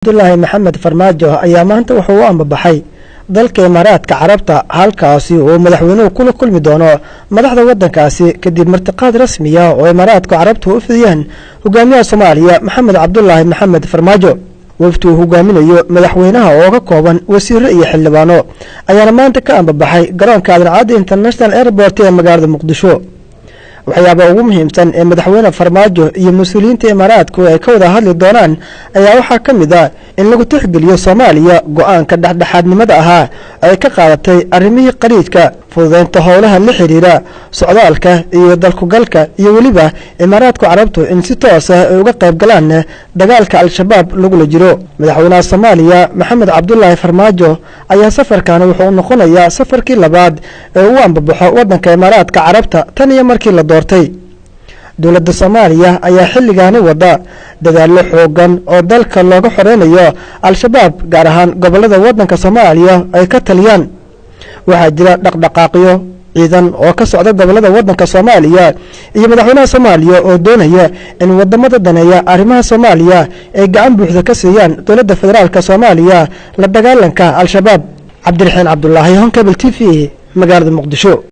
Abdullahi Maxamed Farmaajo ayaa maanta wuxuu u ambabaxay dalka Imaaraadka Carabta halkaasi oo madaxweynuhu kula kulmi doono madaxda wadankaasi kadib martiqaad rasmi ah oo Imaaraadka Carabta u fidiyeen hogaamiyaha Soomaaliya Maxamed Cabdullaahi Maxamed Farmaajo wafdu hogaaminayo madaxweynaha oo ka kooban wasiirro iyo xildhibaano ayaa maanta ka ambabaxay garoonka Aadan International Airport ee magaalada Muqdisho waxyaabo ugu muhiimsan ee madaxweynaha Farmaajo iyo mas'uuliyiinta Imaaraadku ay ka wada hadli doonaan ayaa waxa kamid ah in lagu tixgeliyo Soomaaliya go'aanka dhexdhexaadnimada ahaa ay ka qaadatay arrimihii qariijka fududeynta howlaha la xiriira socdaalka iyo dalku galka iyo waliba Imaaraadka Carabtu in si toos ah uga qayb galaan dagaalka al-shabaab lagu jiro madaxweynaha Soomaaliya Maxamed Cabdullaahi Farmaajo ayaa safarkan wuxuu noqonayaa safarkii labaad ee uu ambabaxo wadanka Imaaraadka Carabta tan iyo markii la doortay dawladda Soomaaliya ayaa xilligaani wada dadaalo xoogan oo dalka looga xoreynayo al-shabaab gaar ahaan gobolada wadanka Soomaaliya ay ka taliyaan waxaa jira dhaqdhaqaaqyo ciidan oo ka socda gobolada wadanka Soomaaliya iyo madaxweynaha Soomaaliya oo doonaya in wadamada daneeya arrimaha Soomaaliya ay gacan buuxda ka siiyaan dawladda federaalka Soomaaliya la dagaalanka al-shabaab. Cabdiraxiin Cabdullaahi Honkabel TV magaalada Muqdisho.